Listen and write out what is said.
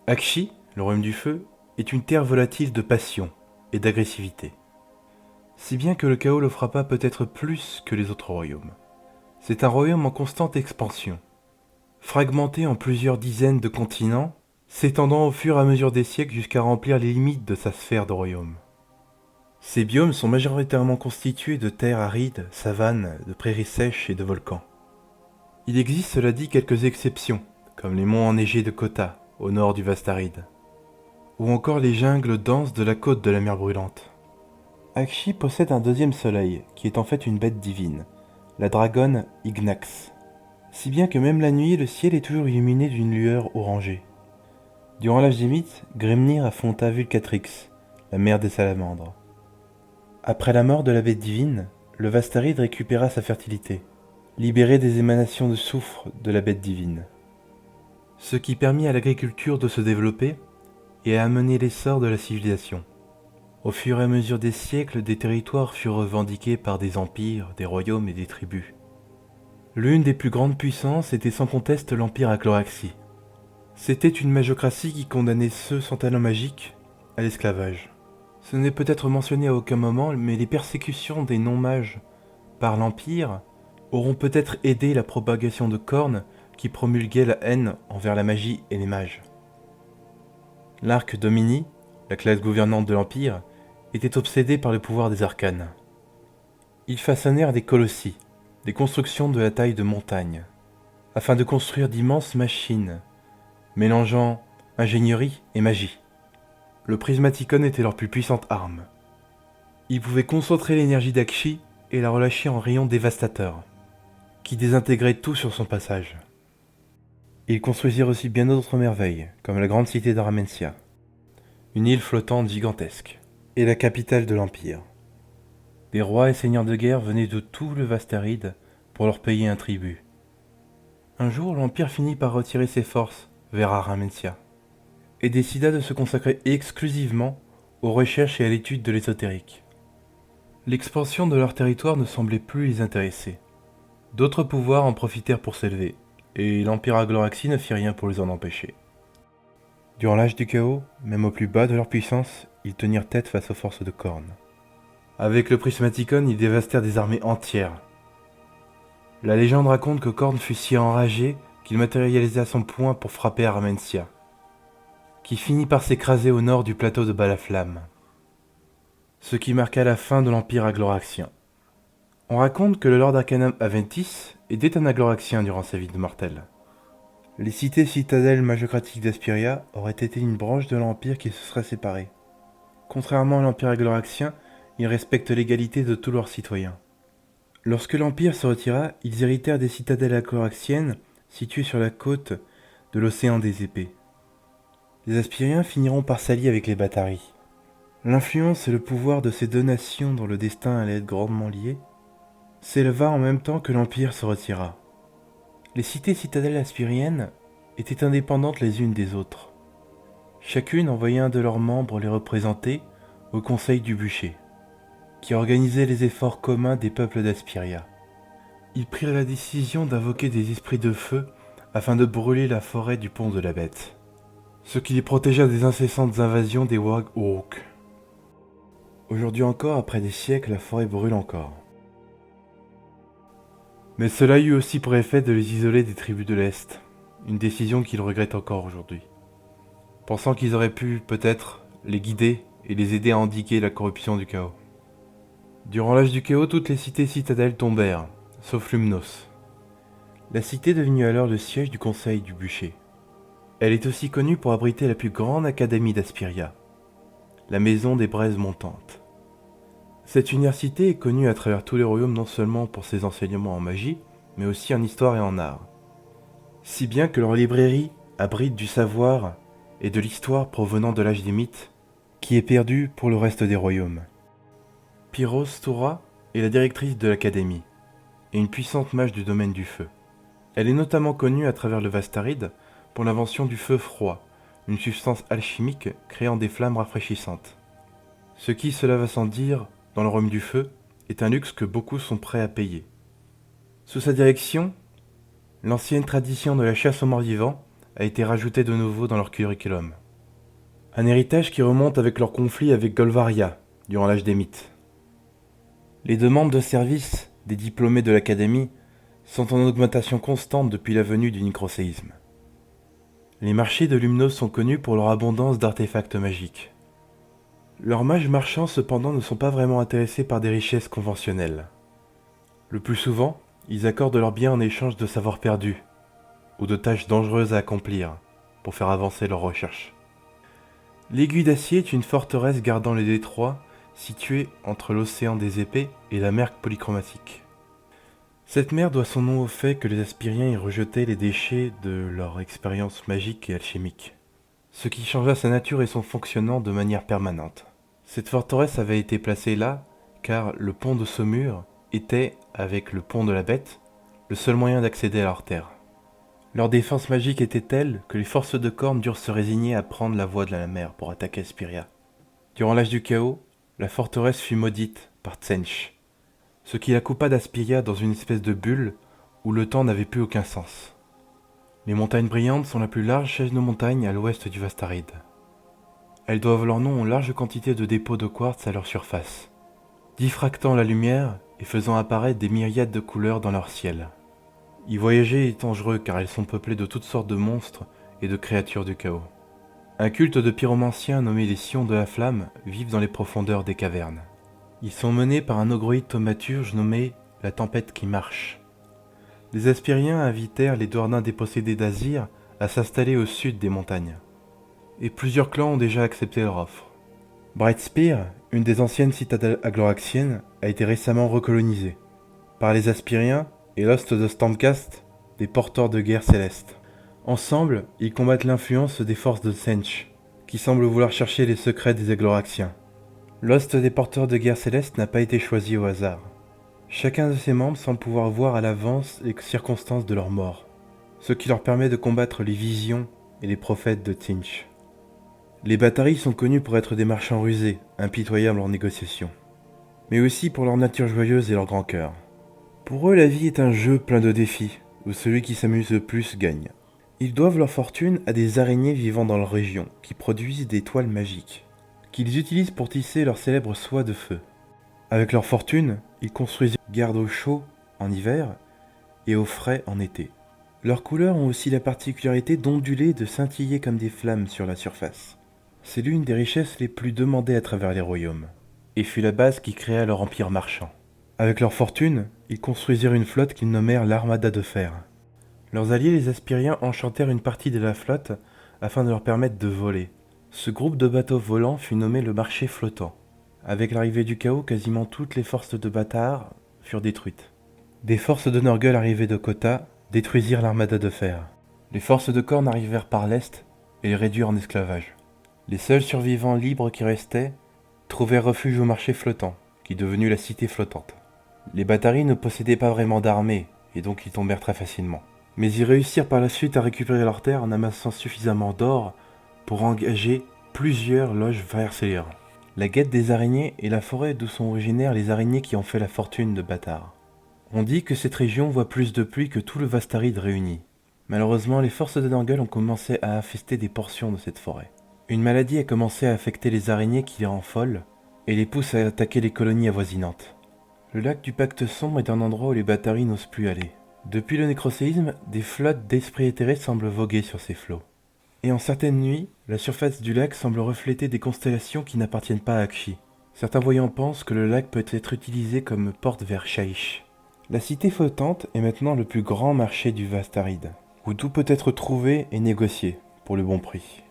Akshi, le royaume du feu, est une terre volatile de passion et d'agressivité. Si bien que le chaos le frappa peut-être plus que les autres royaumes. C'est un royaume en constante expansion, fragmenté en plusieurs dizaines de continents, s'étendant au fur et à mesure des siècles jusqu'à remplir les limites de sa sphère de royaume. Ces biomes sont majoritairement constitués de terres arides, savanes, de prairies sèches et de volcans. Il existe, cela dit, quelques exceptions, comme les monts enneigés de Kota, au nord du vaste aride, ou encore les jungles denses de la côte de la mer brûlante. Akshi possède un deuxième soleil, qui est en fait une bête divine, la dragonne Ignax, si bien que même la nuit, le ciel est toujours illuminé d'une lueur orangée. Durant l'âge des mythes, Grimnir affronta Vulcatrix, la mère des salamandres. Après la mort de la bête divine, le Vastaride récupéra sa fertilité, libéré des émanations de soufre de la bête divine, ce qui permit à l'agriculture de se développer et à amener l'essor de la civilisation. Au fur et à mesure des siècles, des territoires furent revendiqués par des empires, des royaumes et des tribus. L'une des plus grandes puissances était sans conteste l'Empire Agloraxi. C'était une magiocratie qui condamnait ceux sans talent magique à l'esclavage. Ce n'est peut-être mentionné à aucun moment, mais les persécutions des non-mages par l'Empire auront peut-être aidé la propagation de Khorne qui promulguait la haine envers la magie et les mages. L'Arc Domini, la classe gouvernante de l'Empire, était obsédé par le pouvoir des arcanes. Ils façonnèrent des colossi, des constructions de la taille de montagnes, afin de construire d'immenses machines, mélangeant ingénierie et magie. Le Prismaticon était leur plus puissante arme. Ils pouvaient concentrer l'énergie d'Akshi et la relâcher en rayons dévastateurs, qui désintégraient tout sur son passage. Ils construisirent aussi bien d'autres merveilles, comme la grande cité d'Aramentia, une île flottante gigantesque, et la capitale de l'Empire. Des rois et seigneurs de guerre venaient de tout le vaste aride pour leur payer un tribut. Un jour, l'Empire finit par retirer ses forces vers Aramentia, et décida de se consacrer exclusivement aux recherches et à l'étude de l'ésotérique. L'expansion de leur territoire ne semblait plus les intéresser. D'autres pouvoirs en profitèrent pour s'élever, et l'Empire Agloraxi ne fit rien pour les en empêcher. Durant l'âge du chaos, même au plus bas de leur puissance, ils tenirent tête face aux forces de Khorne. Avec le Prismaticon, ils dévastèrent des armées entières. La légende raconte que Khorne fut si enragé qu'il matérialisa son poing pour frapper Aramentia, qui finit par s'écraser au nord du plateau de Balaflamme, ce qui marqua la fin de l'Empire Agloraxien. On raconte que le Lord Arcanum Aventis était un Agloraxien durant sa vie de mortel. Les cités citadelles magiocratiques d'Aspiria auraient été une branche de l'Empire qui se serait séparée. Contrairement à l'Empire Agloraxien, ils respectent l'égalité de tous leurs citoyens. Lorsque l'Empire se retira, ils héritèrent des citadelles agloraxiennes situées sur la côte de l'océan des épées. Les Aspiriens finiront par s'allier avec les Batari. L'influence et le pouvoir de ces deux nations dont le destin allait être grandement lié s'éleva en même temps que l'Empire se retira. Les cités citadelles aspiriennes étaient indépendantes les unes des autres. Chacune envoyait un de leurs membres les représenter au Conseil du Bûcher, qui organisait les efforts communs des peuples d'Aspiria. Ils prirent la décision d'invoquer des esprits de feu afin de brûler la forêt du pont de la Bête, ce qui les protégea des incessantes invasions des Wag-Uruk. Aujourd'hui encore, après des siècles, la forêt brûle encore. Mais cela eut aussi pour effet de les isoler des tribus de l'Est, une décision qu'ils regrettent encore aujourd'hui, pensant qu'ils auraient pu, peut-être, les guider et les aider à endiguer la corruption du chaos. Durant l'âge du chaos, toutes les cités citadelles tombèrent, sauf Lumnos. La cité devenue alors le siège du conseil du bûcher. Elle est aussi connue pour abriter la plus grande académie d'Aspiria, la maison des braises montantes. Cette université est connue à travers tous les royaumes non seulement pour ses enseignements en magie, mais aussi en histoire et en art. Si bien que leur librairie abrite du savoir et de l'histoire provenant de l'âge des mythes, qui est perdu pour le reste des royaumes. Pyros Toura est la directrice de l'académie, et une puissante mage du domaine du feu. Elle est notamment connue à travers le Vastaride pour l'invention du feu froid, une substance alchimique créant des flammes rafraîchissantes. Ce qui, cela va sans dire, dans le royaume du feu, est un luxe que beaucoup sont prêts à payer. Sous sa direction, l'ancienne tradition de la chasse aux morts vivants a été rajouté de nouveau dans leur curriculum. Un héritage qui remonte avec leur conflit avec Golvaria, durant l'âge des mythes. Les demandes de service des diplômés de l'académie sont en augmentation constante depuis la venue du nécroséisme. Les marchés de Lumnos sont connus pour leur abondance d'artefacts magiques. Leurs mages marchands cependant ne sont pas vraiment intéressés par des richesses conventionnelles. Le plus souvent, ils accordent leurs biens en échange de savoir perdu, ou de tâches dangereuses à accomplir, pour faire avancer leurs recherches. L'Aiguille d'Acier est une forteresse gardant les détroits située entre l'océan des épées et la mer polychromatique. Cette mer doit son nom au fait que les Aspiriens y rejetaient les déchets de leur expérience magique et alchimique, ce qui changea sa nature et son fonctionnement de manière permanente. Cette forteresse avait été placée là car le pont de Saumur était, avec le pont de la Bête, le seul moyen d'accéder à leur terre. Leur défense magique était telle que les forces de Khorne durent se résigner à prendre la voie de la mer pour attaquer Aspiria. Durant l'âge du chaos, la forteresse fut maudite par Tsench, ce qui la coupa d'Aspiria dans une espèce de bulle où le temps n'avait plus aucun sens. Les montagnes brillantes sont la plus large chaîne de montagnes à l'ouest du Vastaride. Elles doivent leur nom aux larges quantités de dépôts de quartz à leur surface, diffractant la lumière et faisant apparaître des myriades de couleurs dans leur ciel. Y voyager est dangereux car elles sont peuplées de toutes sortes de monstres et de créatures du chaos. Un culte de pyromanciens nommé les Scions de la Flamme vivent dans les profondeurs des cavernes. Ils sont menés par un ogroïde thaumaturge nommé la Tempête qui marche. Les Aspiriens invitèrent les Dornins dépossédés d'Azir à s'installer au sud des montagnes. Et plusieurs clans ont déjà accepté leur offre. Brightspear, une des anciennes citadelles agloraxiennes, a été récemment recolonisée par les Aspiriens et Lost de Stormcast, des porteurs de guerre célestes. Ensemble, ils combattent l'influence des forces de Tsench, qui semblent vouloir chercher les secrets des Agloraxiens. Lost des porteurs de guerre célestes n'a pas été choisi au hasard. Chacun de ses membres semble pouvoir voir à l'avance les circonstances de leur mort, ce qui leur permet de combattre les visions et les prophètes de Tsench. Les Batari sont connus pour être des marchands rusés, impitoyables en négociation, mais aussi pour leur nature joyeuse et leur grand cœur. Pour eux, la vie est un jeu plein de défis, où celui qui s'amuse le plus gagne. Ils doivent leur fortune à des araignées vivant dans leur région, qui produisent des toiles magiques, qu'ils utilisent pour tisser leur célèbre soie de feu. Avec leur fortune, ils construisent une garde au chaud en hiver et au frais en été. Leurs couleurs ont aussi la particularité d'onduler et de scintiller comme des flammes sur la surface. C'est l'une des richesses les plus demandées à travers les royaumes, et fut la base qui créa leur empire marchand. Avec leur fortune, ils construisirent une flotte qu'ils nommèrent l'Armada de Fer. Leurs alliés les Aspiriens enchantèrent une partie de la flotte afin de leur permettre de voler. Ce groupe de bateaux volants fut nommé le marché flottant. Avec l'arrivée du chaos, quasiment toutes les forces de Bâtard furent détruites. Des forces de Norgul arrivées de Kota détruisirent l'Armada de Fer. Les forces de Khorne arrivèrent par l'est et les réduirent en esclavage. Les seuls survivants libres qui restaient trouvèrent refuge au marché flottant, qui devenu la cité flottante. Les Batari ne possédaient pas vraiment d'armée, et donc ils tombèrent très facilement. Mais ils réussirent par la suite à récupérer leurs terres en amassant suffisamment d'or pour engager plusieurs loges Faercelier. La guette des araignées est la forêt d'où sont originaires les araignées qui ont fait la fortune de Bâtard. On dit que cette région voit plus de pluie que tout le Vastaride réuni. Malheureusement, les forces de Norgul ont commencé à infester des portions de cette forêt. Une maladie a commencé à affecter les araignées qui les rend folles et les pousse à attaquer les colonies avoisinantes. Le lac du Pacte Sombre est un endroit où les Batari n'osent plus aller. Depuis le nécroséisme, des flottes d'esprits éthérés semblent voguer sur ces flots. Et en certaines nuits, la surface du lac semble refléter des constellations qui n'appartiennent pas à Akshi. Certains voyants pensent que le lac peut être utilisé comme porte vers Shaish. La cité flottante est maintenant le plus grand marché du Vastaride, où tout peut être trouvé et négocié pour le bon prix.